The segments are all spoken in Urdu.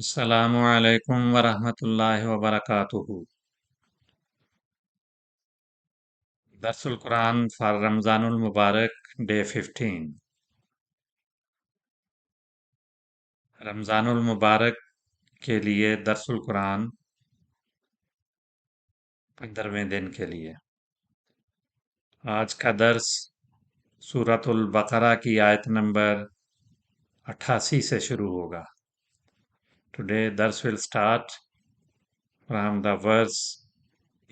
السلام علیکم ورحمۃ اللہ وبرکاتہ۔ درس القرآن فار رمضان المبارک ڈے 15۔ رمضان المبارک کے لیے درس القرآن 15ویں دن کے لیے آج کا درس سورۃ البقرہ کی آیت نمبر 88 سے شروع ہوگا۔ ٹوڈے درس will start from the verse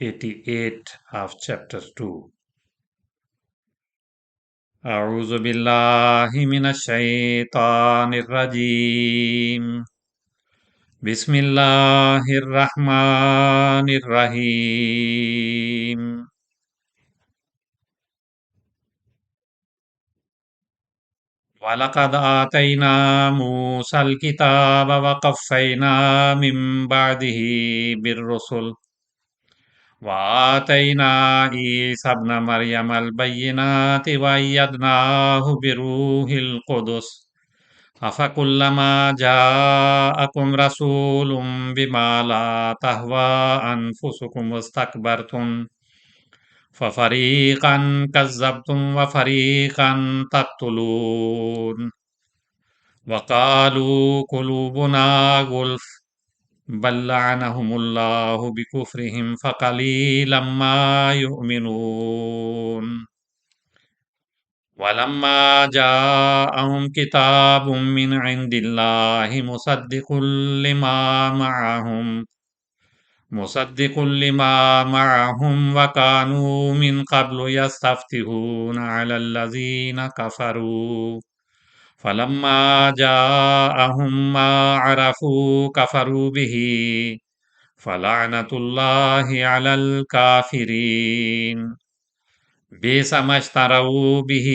88 of chapter 2۔ اعوذ باللہ من الشیطان الرجیم، بسم اللہ الرحمن الرحیم۔ وَلَقَدْ آتَيْنَا مُوسَى الْكِتَابَ وَقَفَّيْنَا مِن بَعْدِهِ بِالرُّسُلِ وَآتَيْنَا عِيسَى ابْنَ مَرْيَمَ الْبَيِّنَاتِ وَأَيَّدْنَاهُ بِرُوحِ الْقُدُسِ أَفَكُلَّمَا جَاءَكُمْ رَسُولٌ بِمَا لَا تَهْوَىٰ أَنفُسُكُمُ اسْتَكْبَرْتُمْ فَفَرِيقًا كَذَّبْتُمْ وَفَرِيقًا تَقْتُلُونَ وَقَالُوا قُلُوبُنَا غُلْفٌ بَل لَّعَنَهُمُ اللَّهُ بِكُفْرِهِمْ فَقَلِيلًا مَّا يُؤْمِنُونَ وَلَمَّا جَاءَهُمْ كِتَابٌ مِّنْ عِندِ اللَّهِ مُصَدِّقٌ لِّمَا مَعَهُمْ وَكَانُوا مِن قَبْلُ يَسْتَفْتِحُونَ عَلَى الَّذِينَ كَفَرُوا فَلَمَّا جَاءَهُم مَّا عَرَفُوا كَفَرُوا بِهِ فَلَعْنَةُ اللَّهِ عَلَى الْكَافِرِينَ بِئْسَ مَا اشْتَرَوْا بِهِ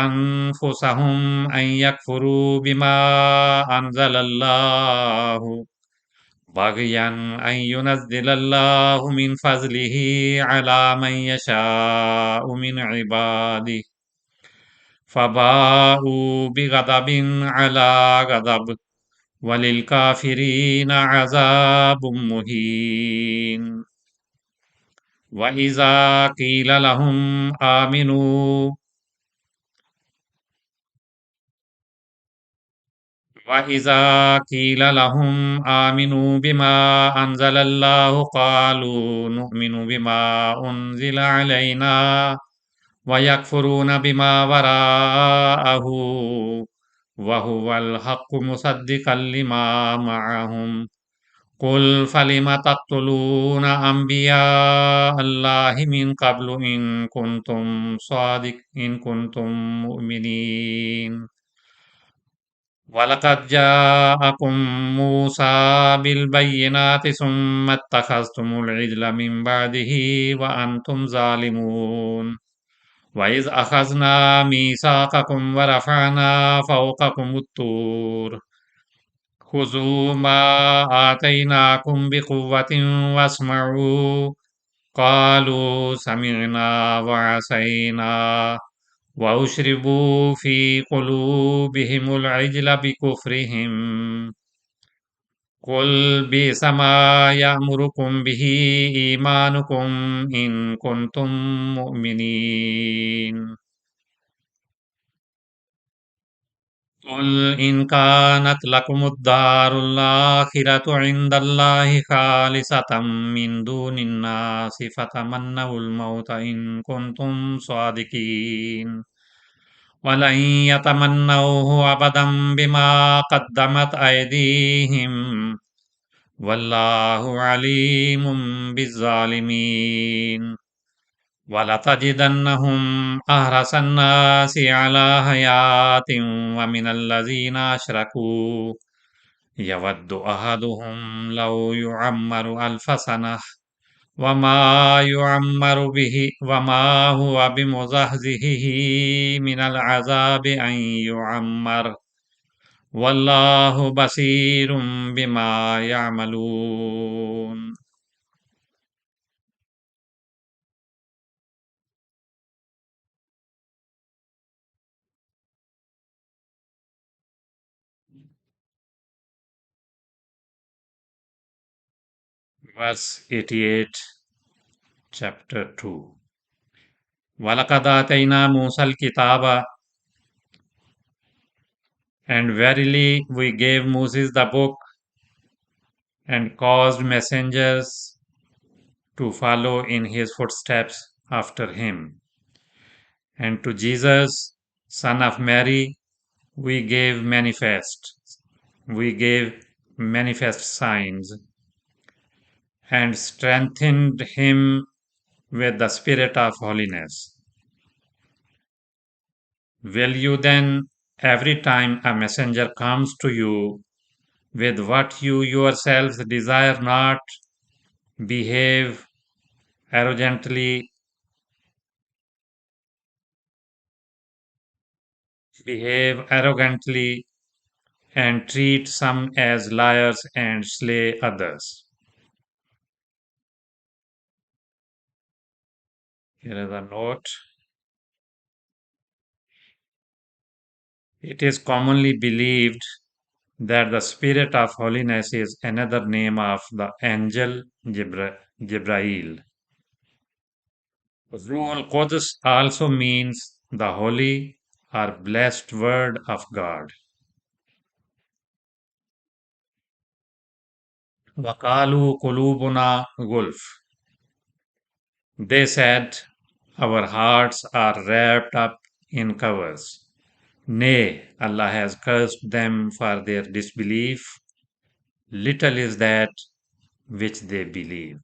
أَنفُسَهُمْ أَن يَكْفُرُوا بِمَا أَنزَلَ اللَّهُ بَغْيًا أَن يُنَزِّلَ اللَّهُ مِن فَضْلِهِ عَلَىٰ مَن يَشَاءُ مِنْ عِبَادِهِ فَبَاءُوا بِغَضَبٍ عَلَىٰ غَضَبٍ وَلِلْكَافِرِينَ عَذَابٌ مُّهِينٌ وَإِذَا قِيلَ لَهُمْ آمِنُوا بِمَا أَنزَلَ اللَّهُ قَالُوا نُؤْمِنُ بِمَا أُنزِلَ عَلَيْنَا وَيَكْفُرُونَ بِمَا وَرَاءَهُ وَهُوَ الْحَقُّ مُصَدِّقًا لِّمَا مَعَهُمْ قُلْ فَلِمَ تَقْتُلُونَ أَنبِيَاءَ اللَّهِ مِن قَبْلُ إِن كُنتُم مُّؤْمِنِينَ وَلَقَدْ جَاءَكُم مُّوسَىٰ بِالْبَيِّنَاتِ ثُمَّ اتَّخَذْتُمُ الْعِجْلَ مِن بَعْدِهِ وَأَنتُمْ ظَالِمُونَ وَإِذْ أَخَذْنَا مِيثَاقَكُمْ وَرَفَعْنَا فَوْقَكُمُ الطُّورَ خُذُوا مَا آتَيْنَاكُمْ بِقُوَّةٍ وَاسْمَعُوا قَالُوا سَمِعْنَا وَعَصَيْنَا وَأُشْرِبُوا فِي قُلُوبِهِمُ الْعِجْلَ بِكُفْرِهِمْ قُلْ بِئْسَ مَا يَأْمُرُكُمْ بِهِ إِيمَانُكُمْ إِن كُنتُم مُّؤْمِنِينَ قُلْ إِن كَانَتْ لَكُمُ الدَّارُ الْآخِرَةُ عِندَ اللَّهِ خَالِصَةً مِّن دُونِ النَّاسِ فَتَمَنَّوُا الْمَوْتَ إِن كُنتُمْ صَادِقِينَ وَلَن يَتَمَنَّوْهُ أَبَدًا بِمَا قَدَّمَتْ أَيْدِيهِمْ وَاللَّهُ عَلِيمٌ بِالظَّالِمِينَ وَلَتَجِدَنَّهُمْ أَحْرَصَ النَّاسِ عَلَىٰ حَيَاةٍ وَمِنَ الَّذِينَ أَشْرَكُوا يَوَدُّ أَحَدُهُمْ لَوْ يُعَمَّرُ أَلْفَ سَنَةٍ وَمَا هُوَ بِمُزَحْزِحِهِ مِنَ الْعَذَابِ أَن يُعَمَّرَ وَاللَّهُ بَصِيرٌ بِمَا يَعْمَلُونَ۔ Verse 88, chapter 2. وَلَقَدْ آتَيْنَا مُوسَى الْكِتَابَ, and verily we gave Moses the book, and caused messengers to follow in his footsteps after him. And to Jesus, son of Mary, we gave manifest signs, and strengthened him with the spirit of holiness. Will you then, every time a messenger comes to you with what you yourselves desire not, behave arrogantly, behave arrogantly, and treat some as liars and slay others? Here is a note. It is commonly believed that the spirit of holiness is another name of the angel Jibrail. Ruhul Qudus also means the holy or blessed word of God. Wakalu kulubuna gulf. They said, our hearts are wrapped up in covers. Nay, Allah has cursed them for their disbelief. Little is that which they believe.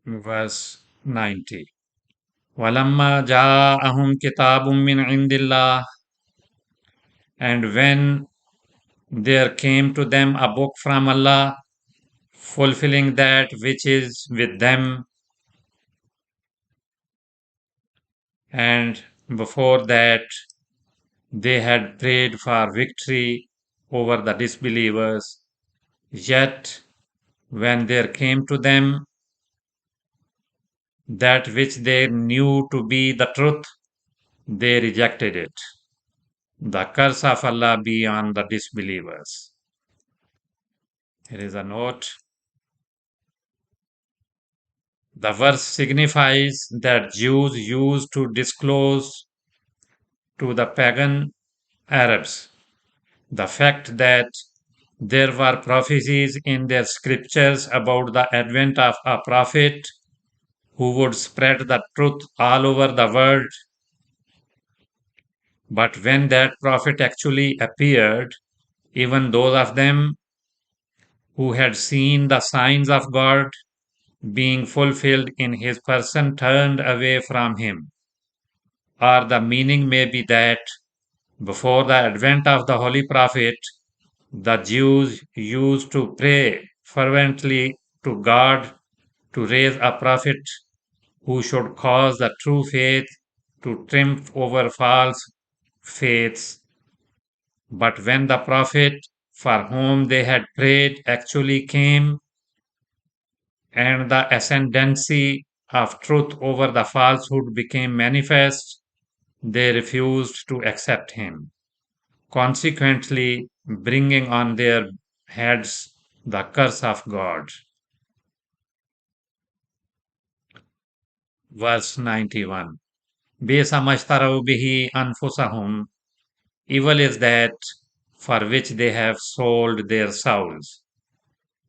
Verse 90. وَلَمَّا جَاءَهُمْ كِتَابٌ مِّنْ عِندِ اللَّهِ, and when there came to them a book from Allah, fulfilling that which is with them, and before that they had prayed for victory over the disbelievers, yet when there came to them that which they knew to be the truth, they rejected it. The curse of Allah be on the disbelievers. Here is a note. The verse signifies that Jews used to disclose to the pagan Arabs the fact that there were prophecies in their scriptures about the advent of a prophet who would spread the truth all over the world. But when that prophet actually appeared, even those of them who had seen the signs of God being fulfilled in his person turned away from him. Or the meaning may be that before the advent of the Holy Prophet, the Jews used to pray fervently to God to raise a prophet who should cause the true faith to triumph over false faiths. But when the prophet for whom they had prayed actually came, and the ascendancy of truth over the falsehood became manifest, they refused to accept him, consequently bringing on their heads the curse of God. Verse 91. بِئْسَ مَا اشْتَرَوْا بِهِ أَنفُسَهُمْ. Evil is that for which they have sold their souls,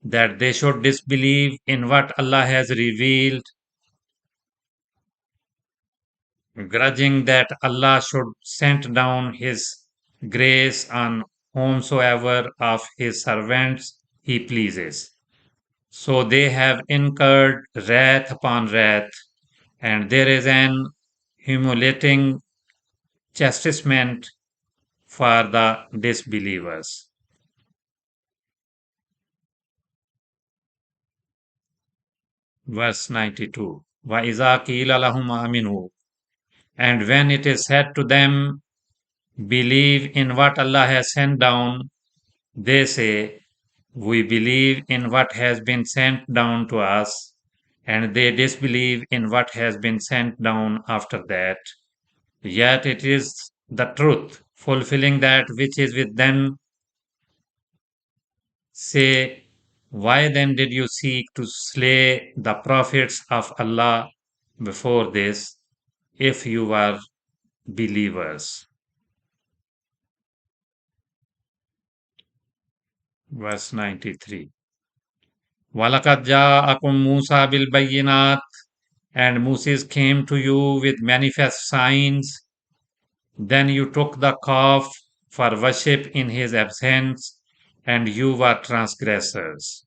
that they should disbelieve in what Allah has revealed, grudging that Allah should send down His grace on whomsoever of His servants He pleases. So they have incurred wrath upon wrath, and there is an humiliating chastisement for the disbelievers. Verse 92. وَإِذَا قِيلَ لَهُمْ آمِنُوا. And when it is said to them, believe in what Allah has sent down, they say, we believe in what has been sent down to us, and they disbelieve in what has been sent down after that. Yet it is the truth, fulfilling that which is with them. Say, why then did you seek to slay the prophets of Allah before this, if you were believers? Verse 93. وَلَقَدْ جَاءَكُم مُوسَى بِالْبَيِّنَاتِ. And Moses came to you with manifest signs. Then you took the calf for worship in his absence, and you were transgressors.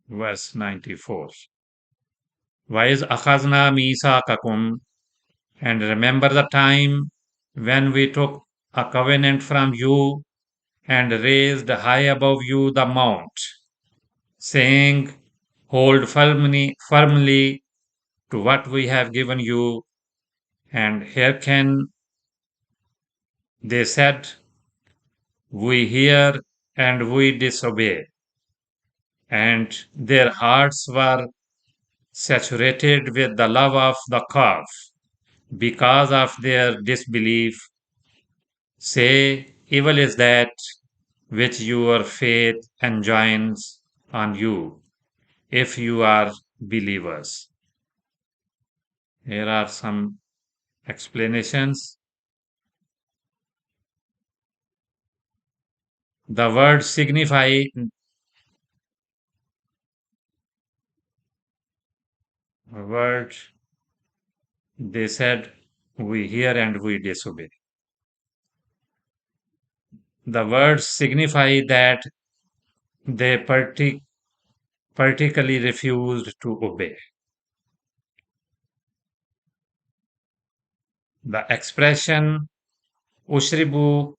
Verse 94. وَإِذْ أَخَذْنَا مِيثَاقَكُمْ. And remember the time when we took a covenant from you and raised high above you the mount, saying, hold firmly to what we have given you, and hearken. They said, we hear and we disobey. And their hearts were saturated with the love of the calf because of their disbelief. Say, evil is that which your faith enjoins on you, if you are believers. Here are some explanations. The word signify, word they said, we hear and we disobey. The words signify that they particularly refused to obey. The expression ushriba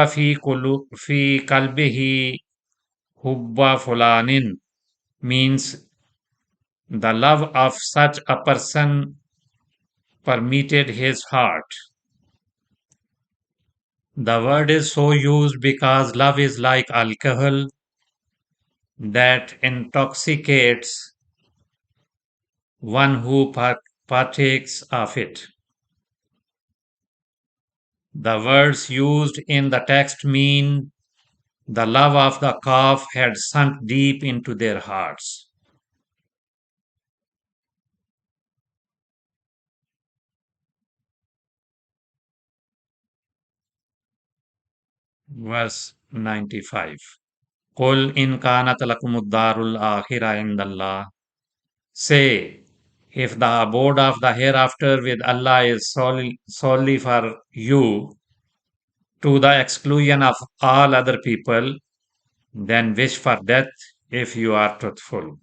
fi kalbihi hubba fulanin means the love of such a person permeated his heart. The word is so used because love is like alcohol that intoxicates one who partakes of it. The words used in the text mean the love of the calf had sunk deep into their hearts. Verse 95. قُلْ إِنْ كَانَتْ لَكُمُ الدَّارُ الْآخِرَةُ عِنْدَ اللَّهِ. Say, if the abode of the hereafter with Allah is solely for you, to the exclusion of all other people, then wish for death if you are truthful.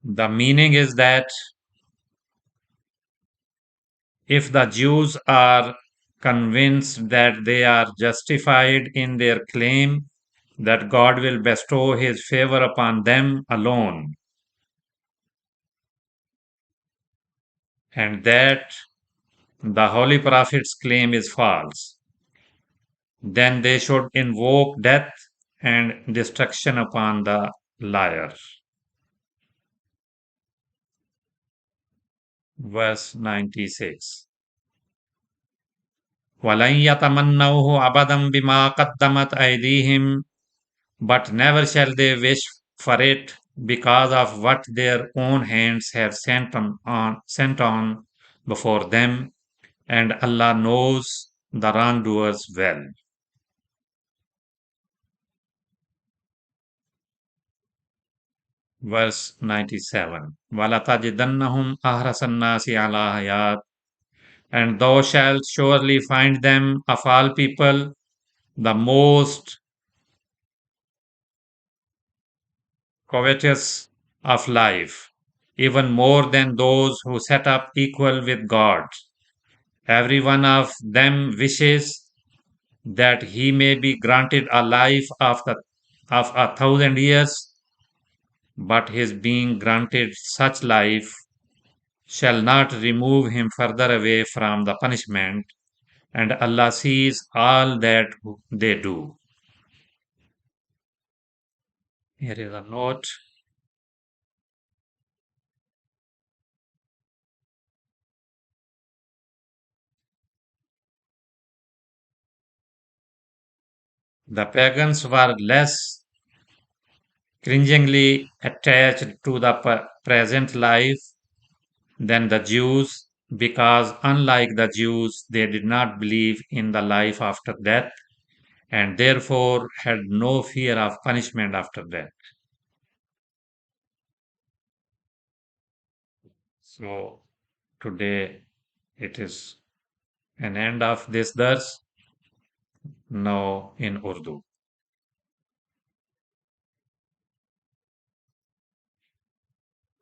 The meaning is that if the Jews are convinced that they are justified in their claim that God will bestow his favor upon them alone, and that the Holy Prophet's claim is false, then they should invoke death and destruction upon the liar. Verse 96. وَلَنْ يَتَمَنَّوْهُ أَبَدًا بِمَا قَدَّمَتْ أَيْدِيهِمْ. But never shall they wish for it because of what their own hands have sent on before them, and Allah knows the wrongdoers well. Verse 97. وَلَتَجِدَنَّهُمْ أَحْرَصَ النَّاسِ عَلَى حَيَاتٍ. And thou shalt surely find them of all people the most covetous of life, even more than those who set up equal with God, Every one of them wishes that he may be granted a life of 1,000 years, but his being granted such life shall not remove him further away from the punishment, and Allah sees all that they do. Here is a note. The pagans were less cringingly attached to the present life than the Jews, because unlike the Jews, they did not believe in the life after death and therefore had no fear of punishment after death. So, today it is an end of this dars, now in Urdu.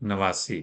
89।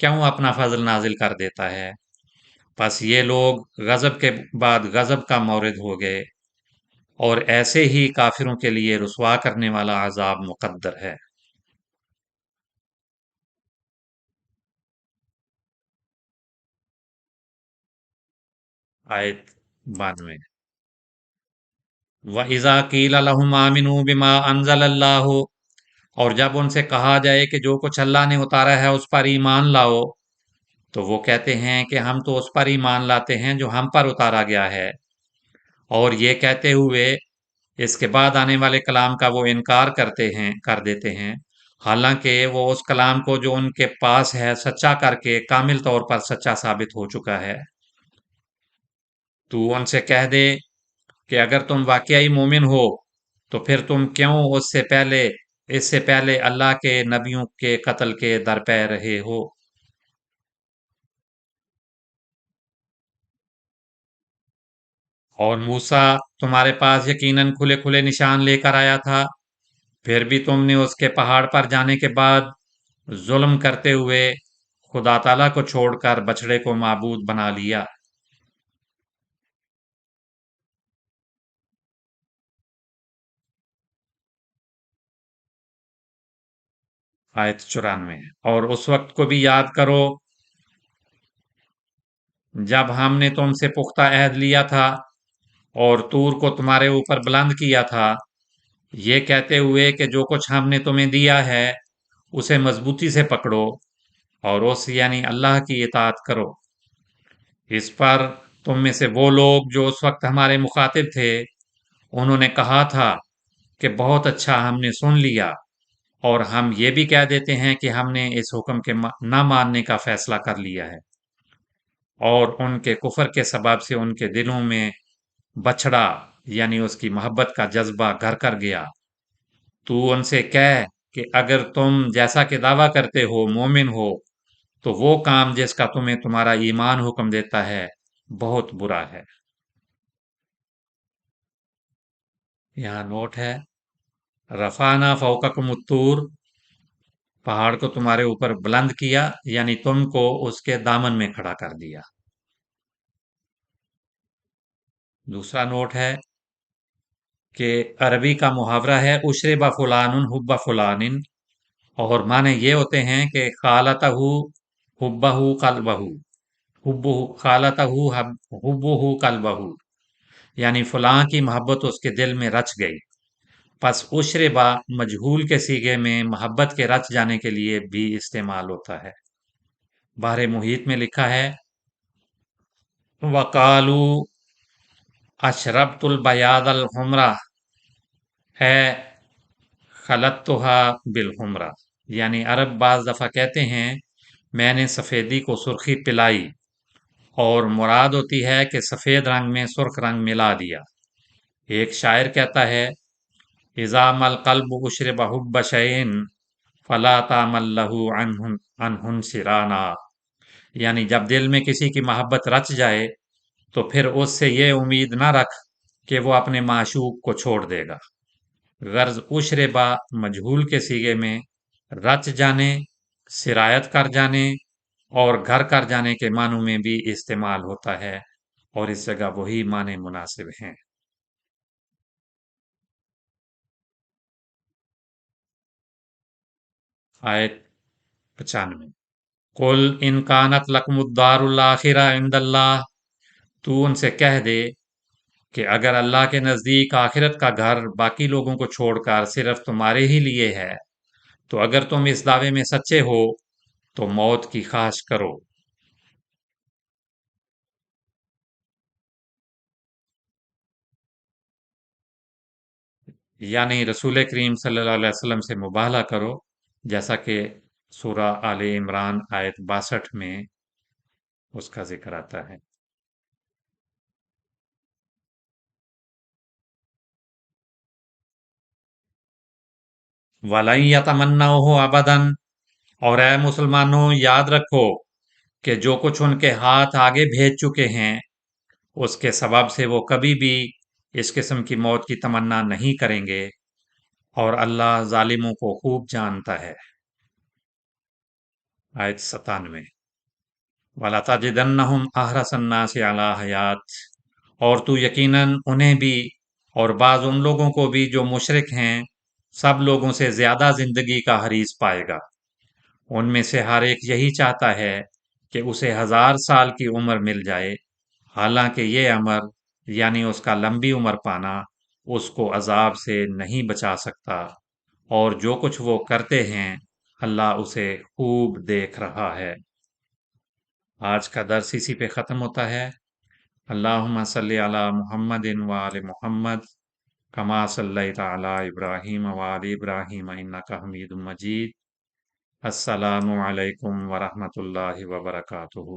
کیوں اپنا فضل نازل کر دیتا ہے؟ بس یہ لوگ غضب کے بعد غضب کا مورد ہو گئے، اور ایسے ہی کافروں کے لیے رسوا کرنے والا عذاب مقدر ہے۔ آیت 92۔ وَإِذَا قِيلَ لَهُمْ آمِنُوا بِمَا أَنزَلَ اللَّهُ، اور جب ان سے کہا جائے کہ جو کچھ اللہ نے اتارا ہے اس پر ایمان لاؤ، تو وہ کہتے ہیں کہ ہم تو اس پر ایمان لاتے ہیں جو ہم پر اتارا گیا ہے، اور یہ کہتے ہوئے اس کے بعد آنے والے کلام کا وہ انکار کر دیتے ہیں، حالانکہ وہ اس کلام کو جو ان کے پاس ہے سچا کر کے کامل طور پر سچا ثابت ہو چکا ہے۔ تو ان سے کہہ دے کہ اگر تم واقعی مومن ہو تو پھر تم کیوں اس سے پہلے اللہ کے نبیوں کے قتل کے درپے رہے ہو؟ اور موسیٰ تمہارے پاس یقیناً کھلے کھلے نشان لے کر آیا تھا، پھر بھی تم نے اس کے پہاڑ پر جانے کے بعد ظلم کرتے ہوئے خدا تعالیٰ کو چھوڑ کر بچڑے کو معبود بنا لیا۔ آیت 94۔ اور اس وقت کو بھی یاد کرو جب ہم نے تم سے پختہ عہد لیا تھا اور طور کو تمہارے اوپر بلند کیا تھا، یہ کہتے ہوئے کہ جو کچھ ہم نے تمہیں دیا ہے اسے مضبوطی سے پکڑو اور اس یعنی اللہ کی اطاعت کرو۔ اس پر تم میں سے وہ لوگ جو اس وقت ہمارے مخاطب تھے، انہوں نے کہا تھا کہ بہت اچھا، ہم نے سن لیا، اور ہم یہ بھی کہہ دیتے ہیں کہ ہم نے اس حکم کے نہ ماننے کا فیصلہ کر لیا ہے، اور ان کے کفر کے سبب سے ان کے دلوں میں بچھڑا یعنی اس کی محبت کا جذبہ گھر کر گیا۔ تو ان سے کہہ کہ اگر تم جیسا کہ دعویٰ کرتے ہو مومن ہو تو وہ کام جس کا تمہیں تمہارا ایمان حکم دیتا ہے بہت برا ہے۔ یہاں نوٹ ہے، رفعنا فوقکم الطور، پہاڑ کو تمہارے اوپر بلند کیا یعنی تم کو اس کے دامن میں کھڑا کر دیا۔ دوسرا نوٹ ہے کہ عربی کا محاورہ ہے اشرب فلان حب فلان، اور معنی یہ ہوتے ہیں کہ خالتہ حبہ قلبہ، حبہ خالتہ حبہ قلبہ، یعنی فلاں کی محبت اس کے دل میں رچ گئی۔ پس اشربا مجہول کے صیغے میں محبت کے رچ جانے کے لیے بھی استعمال ہوتا ہے۔ بحر محیط میں لکھا ہے وَقَالُوا أَشْرَبْتُ الْبَيَاضَ الْحُمْرَةَ ہے خلطتها بالحمرہ، یعنی عرب بعض دفعہ کہتے ہیں میں نے سفیدی کو سرخی پلائی، اور مراد ہوتی ہے کہ سفید رنگ میں سرخ رنگ ملا دیا۔ ایک شاعر کہتا ہے اذا ما القلب اشرب حب شیء فلا تعمل له عنہ سرانا، یعنی جب دل میں کسی کی محبت رچ جائے تو پھر اس سے یہ امید نہ رکھ کہ وہ اپنے معشوق کو چھوڑ دے گا۔ غرض اشربا مجہول کے صیغے میں رچ جانے، سرایت کر جانے اور گھر کر جانے کے معنوں میں بھی استعمال ہوتا ہے، اور اس جگہ وہی معنی مناسب ہیں۔ آیت 95۔ قل ان کانت لکم الدار الآخرہ عند اللہ، تو ان سے کہہ دے کہ اگر اللہ کے نزدیک آخرت کا گھر باقی لوگوں کو چھوڑ کر صرف تمہارے ہی لیے ہے، تو اگر تم اس دعوے میں سچے ہو تو موت کی خواہش کرو۔ یعنی رسول کریم صلی اللہ علیہ وسلم سے مباہلہ کرو، جیسا کہ سورہ آل عمران آیت 62 میں اس کا ذکر آتا ہے۔ وَلَن يَتَمَنَّوْهُ أَبَدًا، اور اے مسلمانوں یاد رکھو کہ جو کچھ ان کے ہاتھ آگے بھیج چکے ہیں اس کے سبب سے وہ کبھی بھی اس قسم کی موت کی تمنا نہیں کریں گے، اور اللہ ظالموں کو خوب جانتا ہے۔ آیت 97۔ وَلَتَجِدَنَّهُمْ أَحْرَصَ النَّاسِ عَلَىٰ حَیَاتٍ، اور تو یقیناً انہیں بھی اور بعض ان لوگوں کو بھی جو مشرک ہیں سب لوگوں سے زیادہ زندگی کا حریص پائے گا۔ ان میں سے ہر ایک یہی چاہتا ہے کہ اسے 1000 سال کی عمر مل جائے، حالانکہ یہ امر یعنی اس کا لمبی عمر پانا اس کو عذاب سے نہیں بچا سکتا، اور جو کچھ وہ کرتے ہیں اللہ اسے خوب دیکھ رہا ہے۔ آج کا درس اسی پہ ختم ہوتا ہے۔ اللہم صلی علی محمد وآل محمد کما صلیت علی ابراہیم وآل ابراہیم انک حمید مجید۔ السلام علیکم ورحمۃ اللہ وبرکاتہ۔